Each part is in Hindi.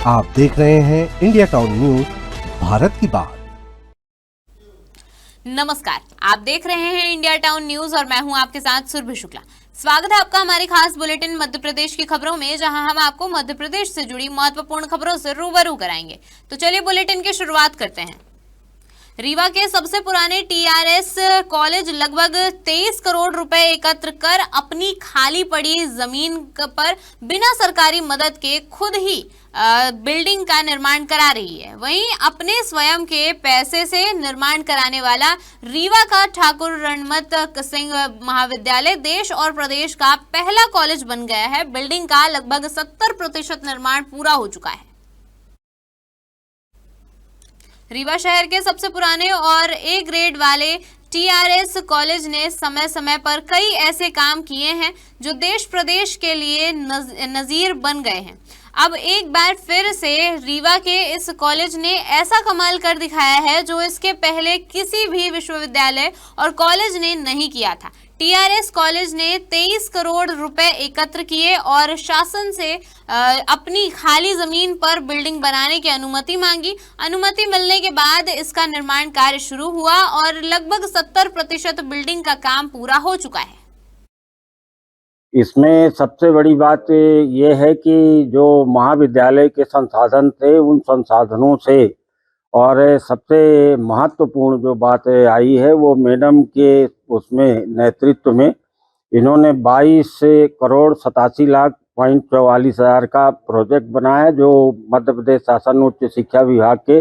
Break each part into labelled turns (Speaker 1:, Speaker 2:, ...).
Speaker 1: आप देख रहे हैं इंडिया टाउन न्यूज, भारत की बात।
Speaker 2: नमस्कार, आप देख रहे हैं इंडिया टाउन न्यूज और मैं हूं आपके साथ सुरभि शुक्ला। स्वागत है आपका हमारे खास बुलेटिन मध्य प्रदेश की खबरों में, जहां हम आपको मध्य प्रदेश से जुड़ी महत्वपूर्ण खबरों से रूबरू कराएंगे। तो चलिए बुलेटिन की शुरुआत करते हैं। रीवा के सबसे पुराने टीआरएस कॉलेज लगभग 23 करोड़ रुपए एकत्र कर अपनी खाली पड़ी जमीन पर बिना सरकारी मदद के खुद ही बिल्डिंग का निर्माण करा रही है। वहीं अपने स्वयं के पैसे से निर्माण कराने वाला रीवा का ठाकुर रणमत सिंह महाविद्यालय देश और प्रदेश का पहला कॉलेज बन गया है। बिल्डिंग का लगभग 70% निर्माण पूरा हो चुका है। रीवा शहर के सबसे पुराने और ए ग्रेड वाले टीआरएस कॉलेज ने समय समय पर कई ऐसे काम किए हैं जो देश प्रदेश के लिए नजीर बन गए हैं। अब एक बार फिर से रीवा के इस कॉलेज ने ऐसा कमाल कर दिखाया है जो इसके पहले किसी भी विश्वविद्यालय और कॉलेज ने नहीं किया था। टीआरएस कॉलेज ने 23 करोड़ रुपए एकत्र किए और शासन से अपनी खाली जमीन पर बिल्डिंग बनाने की अनुमति मांगी। अनुमति मिलने के बाद इसका निर्माण कार्य शुरू हुआ और लगभग 70% बिल्डिंग का काम पूरा हो चुका है।
Speaker 3: इसमें सबसे बड़ी बात ये है कि जो महाविद्यालय के संसाधन थे, उन संसाधनों से और सबसे महत्वपूर्ण जो बात आई है वो मैडम के उसमें नेतृत्व में इन्होंने 22 करोड़ 87 लाख 44 हज़ार का प्रोजेक्ट बनाया, जो मध्य प्रदेश शासन उच्च शिक्षा विभाग के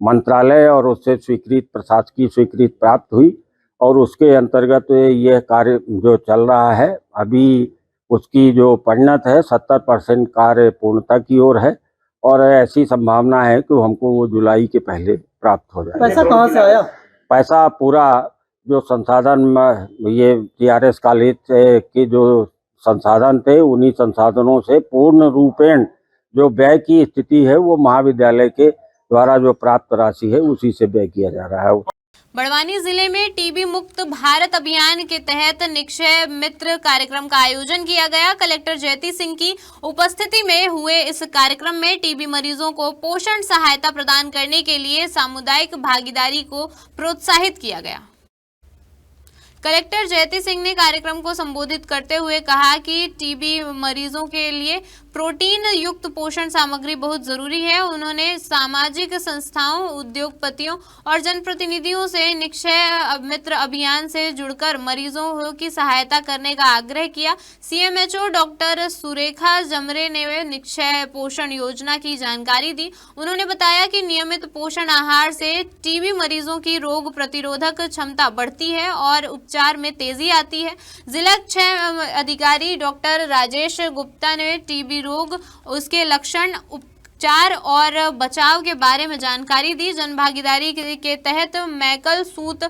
Speaker 3: मंत्रालय और उससे स्वीकृत प्रशासकीय स्वीकृति प्राप्त हुई और उसके अंतर्गत यह कार्य जो चल रहा है अभी उसकी जो परिणत है 70% कार्य पूर्णता की ओर है और ऐसी संभावना है कि हमको वो जुलाई के पहले प्राप्त हो जाए।
Speaker 4: पैसा कहाँ से आया?
Speaker 3: पैसा पूरा जो संसाधन ये टीआरएस कॉलेज के जो संसाधन थे उन्हीं संसाधनों से पूर्ण रूपेण जो व्यय की स्थिति है वो महाविद्यालय के द्वारा जो प्राप्त राशि है उसी से व्यय किया जा रहा है।
Speaker 2: बड़वानी जिले में टीबी मुक्त भारत अभियान के तहत निक्षय मित्र कार्यक्रम का आयोजन किया गया। कलेक्टर जयती सिंह की उपस्थिति में हुए इस कार्यक्रम में टीबी मरीजों को पोषण सहायता प्रदान करने के लिए सामुदायिक भागीदारी को प्रोत्साहित किया गया। कलेक्टर जयती सिंह ने कार्यक्रम को संबोधित करते हुए कहा कि टीबी मरीजों के लिए प्रोटीन युक्त पोषण सामग्री बहुत जरूरी है। उन्होंने सामाजिक संस्थाओं, उद्योगपतियों और जनप्रतिनिधियों से निक्षय मित्र अभियान से जुड़कर मरीजों की सहायता करने का आग्रह किया। सीएमएचओ डॉक्टर सुरेखा जमरे ने निक्षय पोषण योजना की जानकारी दी। उन्होंने बताया कि नियमित पोषण आहार से टीबी मरीजों की रोग प्रतिरोधक क्षमता बढ़ती है और उपचार में तेजी आती है। जिला क्षय अधिकारी डॉक्टर राजेश गुप्ता ने टीबी रोग, उसके लक्षण, उपचार और बचाव के बारे में जानकारी दी। जन भागीदारी के तहत मैकल सूत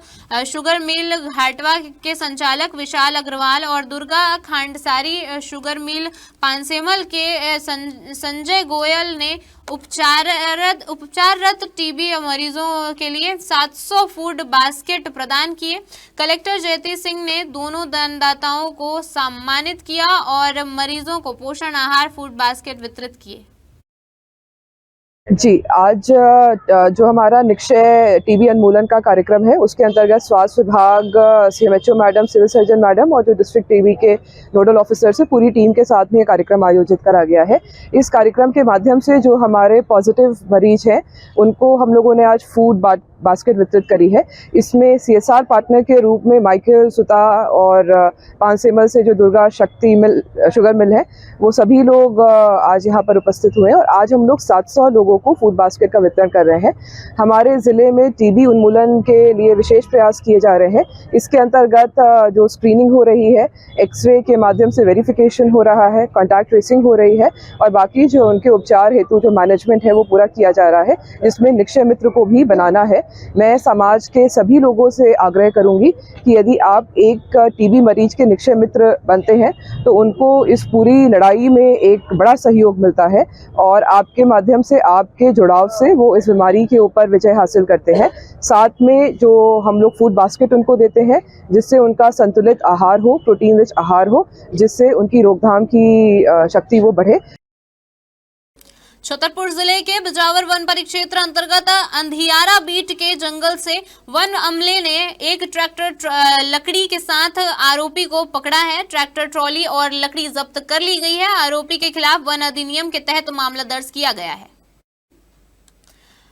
Speaker 2: शुगर मिल घाटवा के संचालक विशाल अग्रवाल और दुर्गा खांडसारी शुगर मिल पानसेमल के संजय गोयल ने उपचाररत टीबी मरीजों के लिए 700 फूड बास्केट प्रदान किए। कलेक्टर जयती सिंह ने दोनों दानदाताओं को सम्मानित किया और मरीजों को पोषण आहार फूड बास्केट वितरित किए।
Speaker 5: जी, आज जो हमारा निक्षय टीबी उन्मूलन का कार्यक्रम है उसके अंतर्गत स्वास्थ्य विभाग, CMHO madam, civil surgeon madam और जो डिस्ट्रिक्ट टीबी के नोडल ऑफिसर से पूरी टीम के साथ में ये कार्यक्रम आयोजित करा गया है। इस कार्यक्रम के माध्यम से जो हमारे पॉजिटिव मरीज हैं उनको हम लोगों ने आज फूड बास्केट वितरित करी है। इसमें सीएसआर पार्टनर के रूप में माइकल सुता और पानसेमल से जो दुर्गा शक्ति मिल शुगर मिल है वो सभी लोग आज यहाँ पर उपस्थित हुए हैं और आज हम लोग 700 लोगों को फूड बास्केट का वितरण कर रहे हैं। हमारे ज़िले में टीबी उन्मूलन के लिए विशेष प्रयास किए जा रहे हैं। इसके अंतर्गत जो स्क्रीनिंग हो रही है, एक्सरे के माध्यम से वेरिफिकेशन हो रहा है, कॉन्टैक्ट ट्रेसिंग हो रही है और बाकी जो उनके उपचार हेतु जो मैनेजमेंट है वो पूरा किया जा रहा है, जिसमें निक्षय मित्र को भी बनाना है। मैं समाज के सभी लोगों से आग्रह करूंगी कि यदि आप एक टीबी मरीज के निक्षय मित्र बनते हैं तो उनको इस पूरी लड़ाई में एक बड़ा सहयोग मिलता है और आपके माध्यम से, आपके जुड़ाव से वो इस बीमारी के ऊपर विजय हासिल करते हैं। साथ में जो हम लोग फूड बास्केट उनको देते हैं जिससे उनका संतुलित आहार हो, प्रोटीन रिच आहार हो, जिससे उनकी रोकथाम की शक्ति वो बढ़े।
Speaker 2: छतरपुर जिले के बिजावर वन परिक्षेत्र अंतर्गत अंधियारा बीट के जंगल से वन अमले ने एक ट्रैक्टर लकड़ी के साथ आरोपी को पकड़ा है। ट्रैक्टर ट्रॉली और लकड़ी जब्त कर ली गई है। आरोपी के खिलाफ वन अधिनियम के तहत मामला दर्ज किया गया है।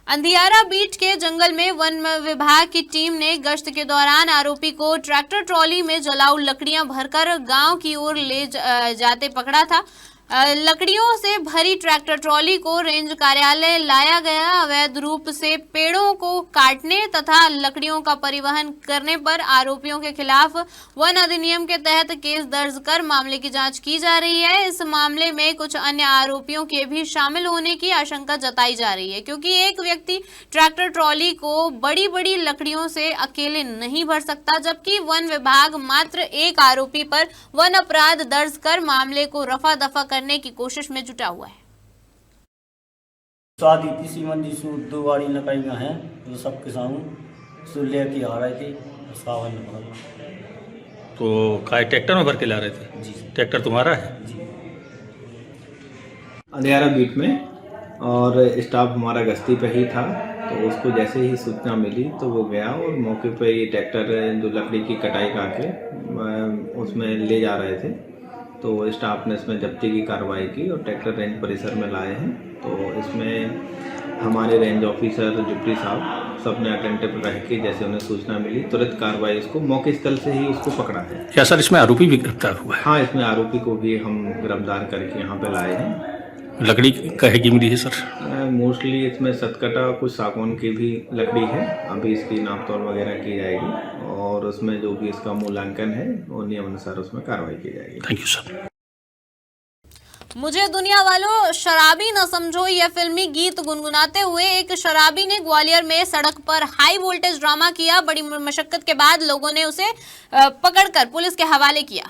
Speaker 2: अंधियारा बीट के जंगल में वन विभाग की टीम ने गश्त के दौरान आरोपी को ट्रैक्टर ट्रॉली में जलाऊ लकड़ियां भरकर गांव की ओर ले जाते पकड़ा था। लकड़ियों से भरी ट्रैक्टर ट्रॉली को रेंज कार्यालय लाया गया। अवैध रूप से पेड़ों को काटने तथा लकड़ियों का परिवहन करने पर आरोपियों के खिलाफ वन अधिनियम के तहत केस दर्ज कर मामले की जांच की जा रही है। इस मामले में कुछ अन्य आरोपियों के भी शामिल होने की आशंका जताई जा रही है, क्योंकि एक व्यक्ति ट्रैक्टर ट्रॉली को बड़ी बड़ी लकड़ियों से अकेले नहीं भर सकता, जबकि वन विभाग मात्र एक आरोपी पर वन अपराध दर्ज कर मामले को रफा दफा करने की कोशिश में जुटा हुआ है।
Speaker 4: शादी किसी मंदी सूट 2 गाड़ी लकड़ियाँ हैं जो सब किसान सो लेके आ रहे थे सावन में।
Speaker 6: तो काय ट्रैक्टर में भर के ला रहे थे?
Speaker 4: जी
Speaker 6: ट्रैक्टर तुम्हारा है?
Speaker 4: जी।
Speaker 7: अंधियारा बीट में और स्टाफ हमारा गश्ती पे ही था, तो उसको जैसे ही सूचना मिली तो वो गया और मौके पे ये ट्रैक्टर जो लकड़ी की कटाई करके उसमें ले जा रहे थे, तो स्टाफ ने इसमें जब्ती की कार्रवाई की और ट्रैक्टर रेंज परिसर में लाए हैं। तो इसमें हमारे रेंज ऑफिसर डिप्टी साहब सब ने अटेंटिव रह के जैसे उन्हें सूचना मिली तुरंत कार्रवाई इसको मौके स्थल से ही उसको पकड़ा है।
Speaker 6: क्या सर इसमें आरोपी भी गिरफ्तार हुआ है?
Speaker 7: हाँ, इसमें आरोपी को भी हम गिरफ्तार करके यहाँ पे लाए हैं।
Speaker 6: लकड़ी कहे की मिली है सर?
Speaker 7: मोस्टली इसमें सतकटा कुछ सागौन की भी लकड़ी है। अभी इसकी नापतोल वगैरह की जाएगी और उसमें जो भी इसका मूल्यांकन है वो नियम अनुसार उसमें कार्रवाई की जाएगी।
Speaker 6: Thank you sir.
Speaker 2: मुझे दुनिया वालों शराबी न समझो, यह फिल्मी गीत गुनगुनाते हुए एक शराबी ने ग्वालियर में सड़क पर हाई वोल्टेज ड्रामा किया। बड़ी मशक्कत के बाद लोगों ने उसे पकड़कर पुलिस के हवाले किया।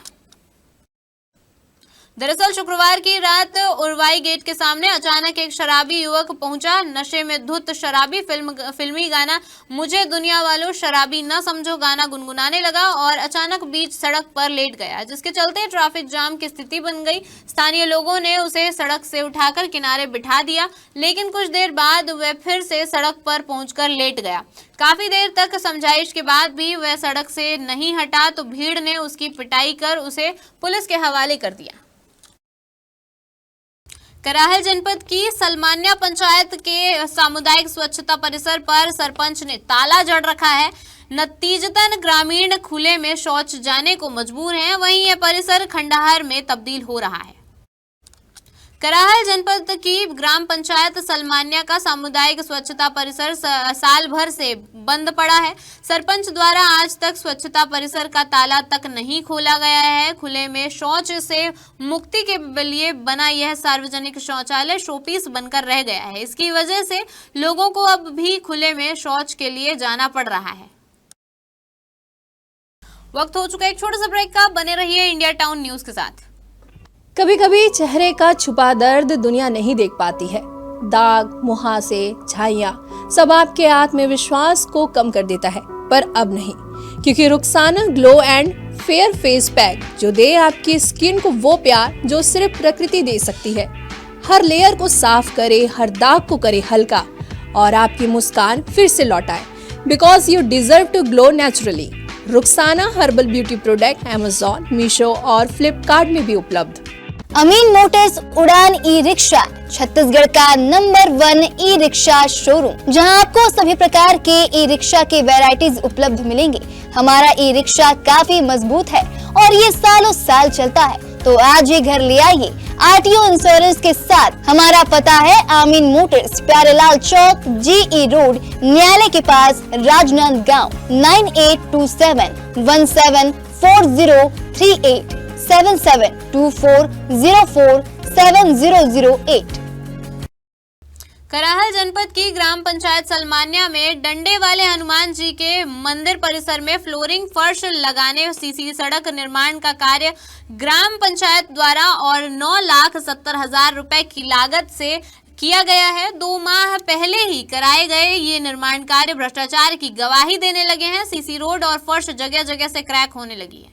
Speaker 2: दरअसल शुक्रवार की रात उरवाई गेट के सामने अचानक एक शराबी युवक पहुंचा। नशे में धुत शराबी फिल्मी गाना मुझे दुनिया वालों शराबी न समझो गाना गुनगुनाने लगा और अचानक बीच सड़क पर लेट गया, जिसके चलते ट्रैफिक जाम की स्थिति बन गई। स्थानीय लोगों ने उसे सड़क से उठाकर किनारे बिठा दिया, लेकिन कुछ देर बाद वह फिर से सड़क पर पहुंचकर लेट गया। काफी देर तक समझाइश के बाद भी वह सड़क से नहीं हटा तो भीड़ ने उसकी पिटाई कर उसे पुलिस के हवाले कर दिया। कराहल जनपद की सलमान्या पंचायत के सामुदायिक स्वच्छता परिसर पर सरपंच ने ताला जड़ रखा है। नतीजतन ग्रामीण खुले में शौच जाने को मजबूर हैं। वहीं यह परिसर खंडहर में तब्दील हो रहा है। कराहल जनपद की ग्राम पंचायत सलमान्या का सामुदायिक स्वच्छता परिसर साल भर से बंद पड़ा है। सरपंच द्वारा आज तक स्वच्छता परिसर का ताला तक नहीं खोला गया है। खुले में शौच से मुक्ति के लिए बना यह सार्वजनिक शौचालय शोपीस बनकर रह गया है। इसकी वजह से लोगों को अब भी खुले में शौच के लिए जाना पड़ रहा है। वक्त हो चुका है एक छोटे से ब्रेक का। बने रहिए इंडिया टाउन न्यूज के साथ।
Speaker 8: कभी कभी चेहरे का छुपा दर्द दुनिया नहीं देख पाती है। दाग, मुहासे, झाइयां सब आपके आत्मविश्वास को कम कर देता है, पर अब नहीं, क्योंकि Rukhsana glow and fair face pack जो दे आपकी स्किन को वो प्यार जो सिर्फ प्रकृति दे सकती है। हर लेयर को साफ करे, हर दाग को करे हल्का और आपकी मुस्कान फिर से लौटाए। Because you deserve to glow naturally. Rukhsana herbal beauty product Amazon, Meesho और फ्लिपकार्ट में भी उपलब्ध।
Speaker 9: अमीन मोटर्स उड़ान ई रिक्शा छत्तीसगढ़ का नंबर 1 ई रिक्शा शोरूम, जहां आपको सभी प्रकार के ई रिक्शा के वैरायटीज उपलब्ध मिलेंगे। हमारा ई रिक्शा काफी मजबूत है और ये सालों साल चलता है, तो आज ही घर ले आइए आरटीओ इंश्योरेंस के साथ। हमारा पता है अमीन मोटर्स, प्यारेलाल चौक, जीई रोड, न्यायालय के पास, राजनांदगांव। 9827174038 7724047008।
Speaker 2: कराहल जनपद की ग्राम पंचायत सलमान्या में डंडे वाले हनुमान जी के मंदिर परिसर में फ्लोरिंग, फर्श लगाने, सीसी सड़क निर्माण का कार्य ग्राम पंचायत द्वारा और 9,70,000 रुपए की लागत से किया गया है। 2 माह पहले ही कराए गए ये निर्माण कार्य भ्रष्टाचार की गवाही देने लगे हैं। सीसी रोड और फर्श जगह जगह से क्रैक होने लगी है।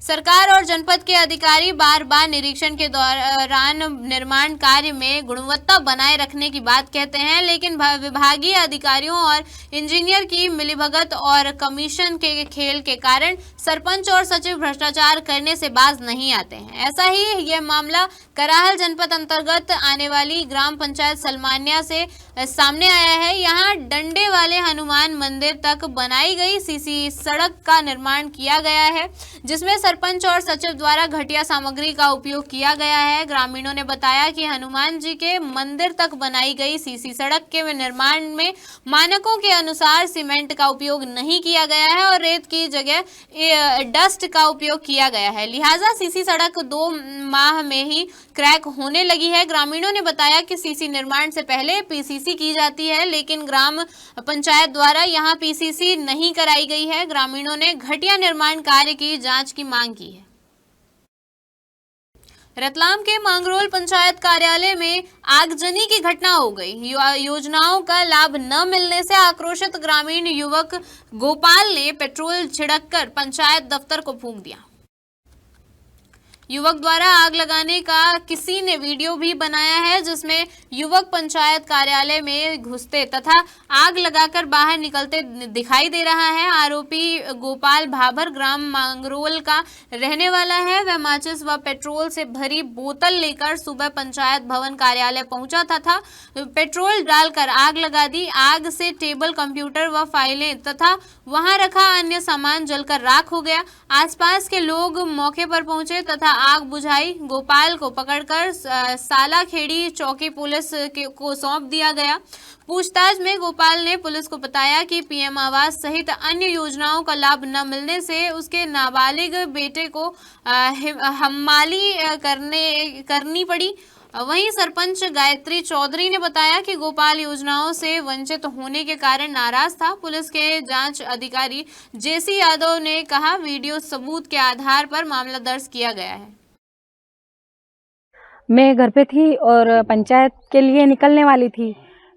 Speaker 2: सरकार और जनपद के अधिकारी बार बार निरीक्षण के दौरान निर्माण कार्य में गुणवत्ता बनाए रखने की बात कहते हैं, लेकिन विभागीय अधिकारियों और इंजीनियर की मिलीभगत और कमीशन के खेल के कारण सरपंच और सचिव भ्रष्टाचार करने से बाज नहीं आते हैं। ऐसा ही यह मामला कराहल जनपद अंतर्गत आने वाली ग्राम पंचायत सलमानिया से सामने आया है। यहाँ डंडे वाले हनुमान मंदिर तक बनाई गई सीसी सड़क का निर्माण किया गया है, जिसमें सरपंच और सचिव द्वारा घटिया सामग्री का उपयोग किया गया है। ग्रामीणों ने बताया कि हनुमान जी के मंदिर तक बनाई गई सीसी सड़क के निर्माण में मानकों के अनुसार सीमेंट का उपयोग नहीं किया गया है और रेत की जगह डस्ट का उपयोग किया गया है, लिहाजा सीसी सड़क 2 माह में ही क्रैक होने लगी है। ग्रामीणों ने बताया कि सीसी निर्माण से पहले पीसीसी की जाती है, लेकिन ग्राम पंचायत द्वारा यहां पीसीसी नहीं कराई गई है। ग्रामीणों ने घटिया निर्माण कार्य की जांच की मांग की है। रतलाम के मांगरोल पंचायत कार्यालय में आगजनी की घटना हो गई। योजनाओं का लाभ न मिलने से आक्रोशित ग्रामीण युवक गोपाल ने पेट्रोल छिड़ककर पंचायत दफ्तर को फूंक दिया। युवक द्वारा आग लगाने का किसी ने वीडियो भी बनाया है, जिसमें युवक पंचायत कार्यालय में घुसते तथा आग लगाकर बाहर निकलते दिखाई दे रहा है। आरोपी गोपाल भाभर ग्राम मांगरोल का रहने वाला है। वह माचिस व पेट्रोल से भरी बोतल लेकर सुबह पंचायत भवन कार्यालय पहुंचा था। पेट्रोल डालकर आग लगा दी। आग से टेबल, कंप्यूटर व फाइलें तथा वहां रखा अन्य सामान जलकर राख हो गया। आसपास के लोग मौके पर पहुंचे तथा आग बुझाई। गोपाल को पकड़कर सालाखेड़ी चौकी पुलिस को सौंप दिया गया। पूछताछ में गोपाल ने पुलिस को बताया कि पीएम आवास सहित अन्य योजनाओं का लाभ न मिलने से उसके नाबालिग बेटे को हम्माली करनी पड़ी। वहीं सरपंच गायत्री चौधरी ने बताया कि गोपाल योजनाओं से वंचित होने के कारण नाराज था। पुलिस के जांच अधिकारी जेसी यादव ने कहा, वीडियो सबूत के आधार पर मामला दर्ज किया गया है।
Speaker 10: मैं घर पे थी और पंचायत के लिए निकलने वाली थी,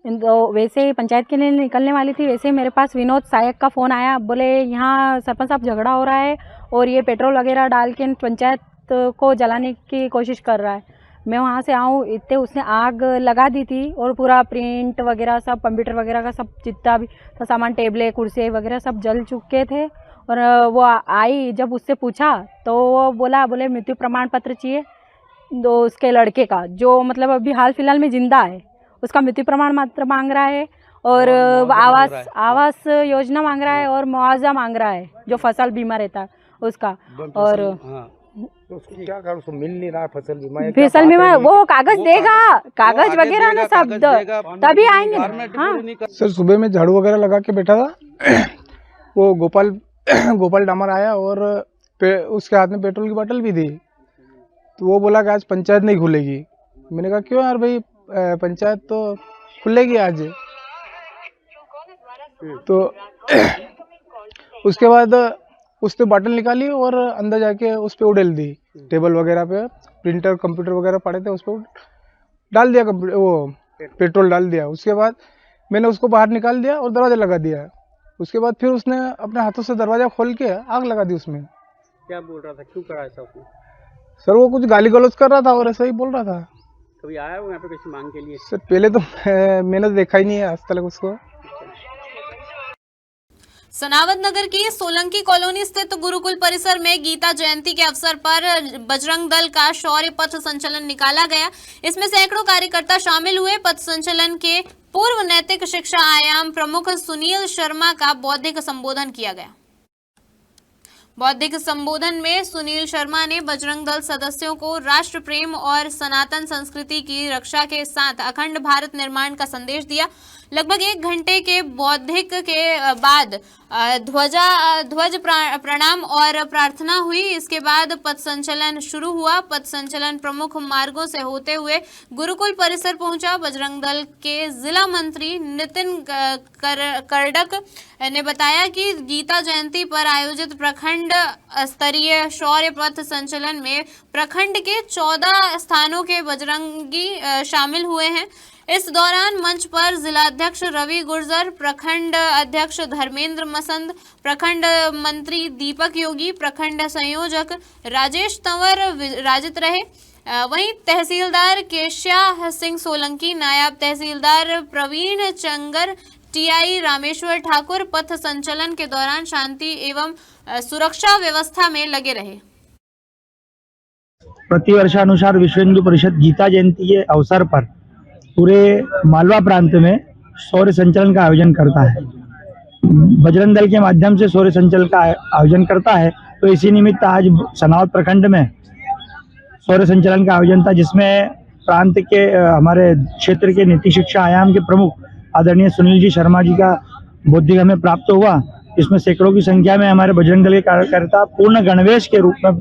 Speaker 10: तो वैसे पंचायत के लिए निकलने वाली थी वैसे मेरे पास विनोद सायक का फ़ोन आया। बोले यहाँ सरपंच साहब झगड़ा हो रहा है और ये पेट्रोल वगैरह डाल के पंचायत को जलाने की कोशिश कर रहा है। मैं वहाँ से आऊँ इतने उसने आग लगा दी थी और पूरा प्रिंट वगैरह सब, कंप्यूटर वगैरह का सब जितना भी था सामान, टेबलें, कुर्सी वगैरह सब जल चुके थे। और वो आई, जब उससे पूछा तो वो बोले मृत्यु प्रमाण पत्र चाहिए तो उसके लड़के का, जो मतलब अभी हाल फिलहाल में जिंदा है, उसका मृत्यु प्रमाण पत्र मांग रहा है और आवास योजना मांग रहा है और मुआवजा मांग रहा है जो फसल बीमा रहता है उसका। और
Speaker 11: तो उसको क्या कर, उसको मिल नहीं रहा फसल
Speaker 10: बीमा, वो कागज देगा, कागज वगैरह ना सब तभी आएंगे। हाँ
Speaker 11: सर, सुबह में झाड़ू वगैरह लगा के बैठा था, वो गोपाल डामर आया और उसके हाथ में पेट्रोल की बोतल भी थी। तो वो बोला कि आज पंचायत नहीं खुलेगी। मैंने कहा क्यों यार भाई, पंचायत तो खुलेगी आज। तो उसके बाद उसने बॉटल निकाली और अंदर जाके उस पर उड़ेल दी। टेबल वगैरह पे प्रिंटर, कंप्यूटर वगैरह पड़े थे, उस पर डाल दिया वो पेट्रोल डाल दिया। उसके बाद मैंने उसको बाहर निकाल दिया और दरवाजा लगा दिया। उसके बाद फिर उसने अपने हाथों से दरवाजा खोल के आग लगा दी उसमें।
Speaker 12: क्या बोल रहा था, क्यों करा ऐसा उसने?
Speaker 11: सर वो कुछ गाली गलौज कर रहा था और ऐसा ही बोल रहा था।
Speaker 12: कभी आया वो यहाँ पे किसी मांग के लिए?
Speaker 11: सर पहले तो मैंने देखा ही नहीं है आज तक उसको।
Speaker 2: सनावद नगर की सोलंकी कॉलोनी स्थित गुरुकुल परिसर में गीता जयंती के अवसर पर बजरंग दल का शौर्य पथ संचलन निकाला गया। इसमें सैकड़ों कार्यकर्ता शामिल हुए। पथ संचलन के पूर्व नैतिक शिक्षा आयाम प्रमुख सुनील शर्मा का बौद्धिक संबोधन किया गया। बौद्धिक संबोधन में सुनील शर्मा ने बजरंग दल सदस्यों को राष्ट्र प्रेम और सनातन संस्कृति की रक्षा के साथ अखंड भारत निर्माण का संदेश दिया। लगभग 1 घंटे के बौद्धिक के बाद ध्वज प्रणाम और प्रार्थना हुई। इसके बाद पथ संचलन शुरू हुआ। पथ संचलन प्रमुख मार्गों से होते हुए गुरुकुल परिसर पहुंचा। बजरंग दल के जिला मंत्री नितिन करडक ने बताया कि गीता जयंती पर आयोजित प्रखंड स्तरीय शौर्य पथ संचलन में प्रखंड के 14 स्थानों के बजरंगी शामिल हुए हैं। इस दौरान मंच पर जिलाध्यक्ष रवि गुर्जर, प्रखंड अध्यक्ष धर्मेंद्र मसंद, प्रखंड मंत्री दीपक योगी, प्रखंड संयोजक राजेश तंवर विराजित रहे। वहीं तहसीलदार केश्या सिंह सोलंकी, नायब तहसीलदार प्रवीण चंगर, टीआई रामेश्वर ठाकुर पथ संचलन के दौरान शांति एवं सुरक्षा व्यवस्था में लगे रहे।
Speaker 13: प्रतिवर्षानुसार विश्व हिंदू परिषद गीता जयंती के अवसर पर पूरे मालवा प्रांत में सौर्य संचलन का आयोजन करता है। बजरंग दल के माध्यम से सौर्य संचलन का आयोजन करता है। तो इसी निमित्त आज सनावद प्रखंड में सौर्य संचलन का आयोजन था, जिसमें प्रांत के हमारे क्षेत्र के नीति शिक्षा आयाम के प्रमुख आदरणीय सुनील जी शर्मा जी का बौद्धिक हमें प्राप्त हुआ। इसमें सैकड़ों की संख्या में हमारे बजरंग दल के कार्यकर्ता पूर्ण गणवेश के रूप में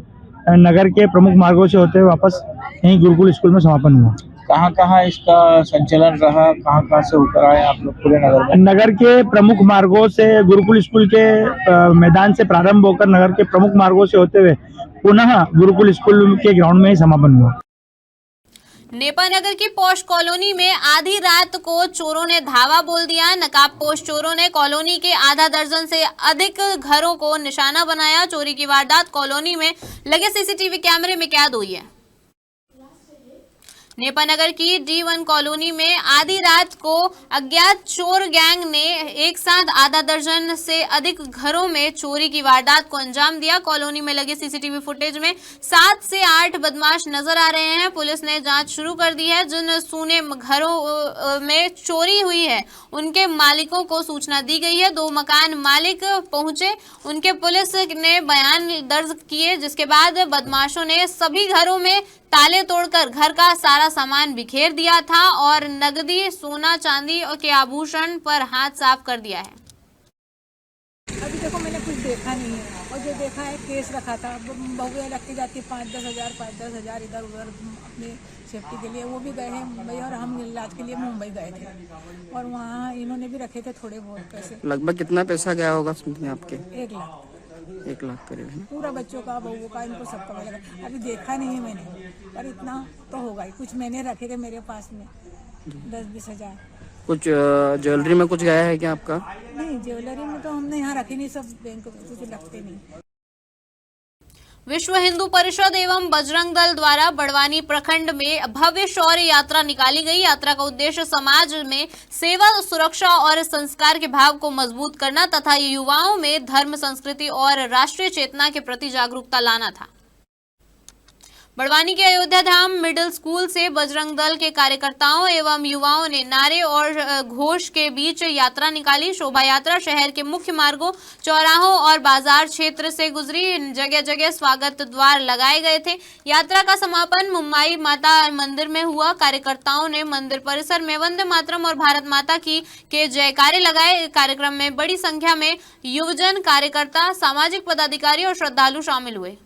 Speaker 13: नगर के प्रमुख मार्गों से होते हुए वापस यहीं गुरुकुल स्कूल में समापन हुआ।
Speaker 14: कहाँ इसका संचालन रहा, कहाँ से होकर आए आप लोग पूरे नगर में?
Speaker 13: नगर के प्रमुख मार्गों से गुरुकुल स्कूल के मैदान से प्रारंभ होकर नगर के प्रमुख मार्गों से होते हुए पुनः गुरुकुल स्कूल के ग्राउंड में ही समापन हुआ।
Speaker 2: नेपानगर की पौष कॉलोनी में आधी रात को चोरों ने धावा बोल दिया। नकाबपोश चोरों ने कॉलोनी के आधा दर्जन से अधिक घरों को निशाना बनाया। चोरी की वारदात कॉलोनी में लगे सीसीटीवी कैमरे में कैद हुई है। नेपानगर की D1 कॉलोनी में आधी रात को अज्ञात चोर गैंग ने एक साथ आधा दर्जन से अधिक घरों में चोरी की वारदात को अंजाम दिया। कॉलोनी में लगे सीसीटीवी फुटेज में 7 से 8 बदमाश नजर आ रहे हैं। पुलिस ने जांच शुरू कर दी है। जिन सूने घरों में चोरी हुई है उनके मालिकों को सूचना दी गई है। 2 मकान मालिक पहुंचे, उनके पुलिस ने बयान दर्ज किए, जिसके बाद बदमाशों ने सभी घरों में ताले तोड़कर घर का सारा सामान बिखेर दिया था और नगदी, सोना, चांदी और के आभूषण पर हाथ साफ कर दिया है।
Speaker 15: अभी देखो मैंने कुछ देखा नहीं है, और जो देखा है केस रखा था, बहुएं रखती जाती 5-10 हज़ार इधर उधर अपने सेफ्टी के लिए। वो भी गए हैं मुंबई और हम इलाज के लिए मुंबई गए थे, और वहाँ इन्होंने भी रखे थे थोड़े बहुत पैसे।
Speaker 16: लगभग कितना पैसा गया होगा आपके?
Speaker 15: 1 लाख
Speaker 16: करीब है।
Speaker 15: पूरा बच्चों का, बहू का, इनको सबका मिलेगा। अभी देखा नहीं है मैंने, पर इतना तो होगा ही। कुछ मैंने रखे थे मेरे पास में 10-20 हज़ार।
Speaker 16: कुछ ज्वेलरी में कुछ गया है क्या आपका?
Speaker 15: नहीं, ज्वेलरी में तो हमने यहाँ रखी नहीं, सब बैंक में कुछ रखते नहीं।
Speaker 2: विश्व हिंदू परिषद एवं बजरंग दल द्वारा बड़वानी प्रखंड में भव्य शौर्य यात्रा निकाली गई। यात्रा का उद्देश्य समाज में सेवा, सुरक्षा और संस्कार के भाव को मजबूत करना तथा युवाओं में धर्म, संस्कृति और राष्ट्रीय चेतना के प्रति जागरूकता लाना था। बड़वानी के अयोध्या धाम मिडिल स्कूल से बजरंग दल के कार्यकर्ताओं एवं युवाओं ने नारे और घोष के बीच यात्रा निकाली। शोभा यात्रा शहर के मुख्य मार्गों, चौराहों और बाजार क्षेत्र से गुजरी। जगह जगह स्वागत द्वार लगाए गए थे। यात्रा का समापन मुंबई माता मंदिर में हुआ। कार्यकर्ताओं ने मंदिर परिसर में वंदे मातरम और भारत माता की के जयकारे लगाए। कार्यक्रम में बड़ी संख्या में युवजन, कार्यकर्ता, सामाजिक पदाधिकारी और श्रद्धालु शामिल हुए।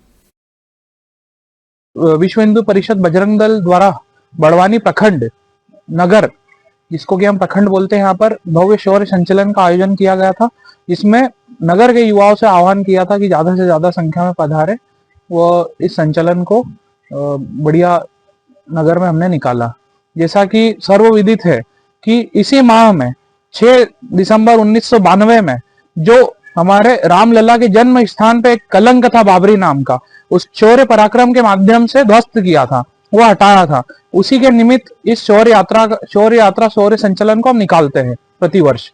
Speaker 17: विश्व हिंदू परिषद बजरंग दल द्वारा बड़वानी प्रखंड नगर, जिसको कि हम प्रखंड बोलते हैं, यहाँ पर भव्य शौर्य संचलन का आयोजन किया गया था। इसमें नगर के युवाओं से आह्वान किया था कि ज्यादा से ज्यादा संख्या में पधारे। वो इस संचलन को बढ़िया नगर में हमने निकाला। जैसा कि सर्वविदित है कि इसी माह में 6 दिसंबर 1992 में जो हमारे रामलला के जन्म स्थान पे एक कलंक था बाबरी नाम का, उस शौर्य पराक्रम के माध्यम से ध्वस्त किया था, वो हटाया था। उसी के निमित्त इस शौर्य संचलन को हम निकालते हैं प्रतिवर्ष।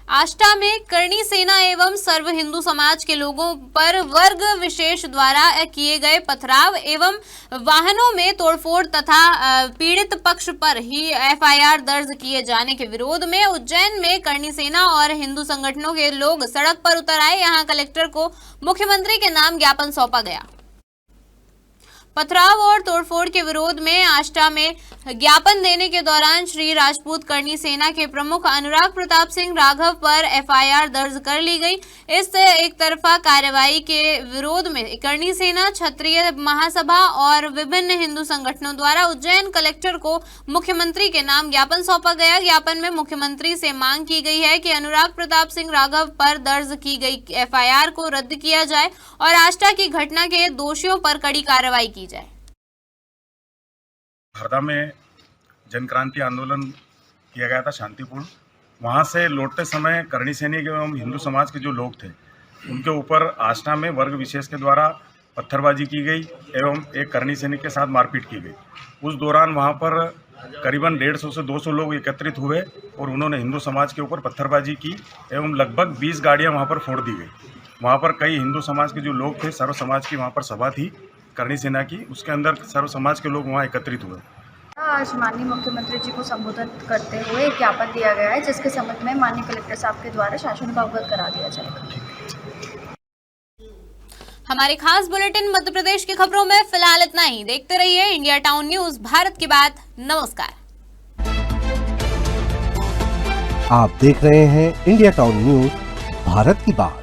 Speaker 2: आष्टा में करणी सेना एवं सर्व हिंदू समाज के लोगों पर वर्ग विशेष द्वारा किए गए पथराव एवं वाहनों में तोड़फोड़ तथा पीड़ित पक्ष पर ही एफआईआर दर्ज किए जाने के विरोध में उज्जैन में करणी सेना और हिंदू संगठनों के लोग सड़क पर उतर आए। यहां कलेक्टर को मुख्यमंत्री के नाम ज्ञापन सौंपा गया। पथराव और तोड़फोड़ के विरोध में आष्टा में ज्ञापन देने के दौरान श्री राजपूत करणी सेना के प्रमुख अनुराग प्रताप सिंह राघव पर एफआईआर दर्ज कर ली गई। इस एक तरफा कार्रवाई के विरोध में करणी सेना, क्षत्रिय महासभा और विभिन्न हिंदू संगठनों द्वारा उज्जैन कलेक्टर को मुख्यमंत्री के नाम ज्ञापन सौंपा गया। ज्ञापन में मुख्यमंत्री से मांग की गई है कि अनुराग प्रताप सिंह राघव पर दर्ज की गई एफआईआर को रद्द किया जाए और आष्टा की घटना के दोषियों पर कड़ी कार्रवाई की जाए।
Speaker 18: हरदा में जन क्रांति आंदोलन किया गया था शांतिपूर्ण। वहाँ से लौटते समय करणी सैनिक एवं हिंदू समाज के जो लोग थे उनके ऊपर आष्टा में वर्ग विशेष के द्वारा पत्थरबाजी की गई एवं एक करणी सैनिक के साथ मारपीट की गई। उस दौरान वहाँ पर करीबन 150 से 200 लोग एकत्रित हुए और उन्होंने हिंदू समाज के ऊपर पत्थरबाजी की एवं लगभग 20 गाड़ियाँ वहाँ पर फोड़ दी गई। वहाँ पर कई हिंदू समाज के जो लोग थे, सर्व समाज की वहाँ पर सभा थी करणी सेना की, उसके अंदर सर्व समाज के लोग वहाँ एकत्रित हुए।
Speaker 19: आज माननीय मुख्यमंत्री जी को संबोधित करते हुए एक ज्ञापन दिया गया है जिसके संबंध में माननीय कलेक्टर साहब के द्वारा शासन को अवगत करा दिया जाएगा।
Speaker 2: हमारे खास बुलेटिन मध्य प्रदेश की खबरों में फिलहाल इतना ही। देखते रहिए इंडिया टाउन न्यूज, भारत की बात। नमस्कार।
Speaker 1: आप देख रहे हैं इंडिया टाउन न्यूज, भारत की बात।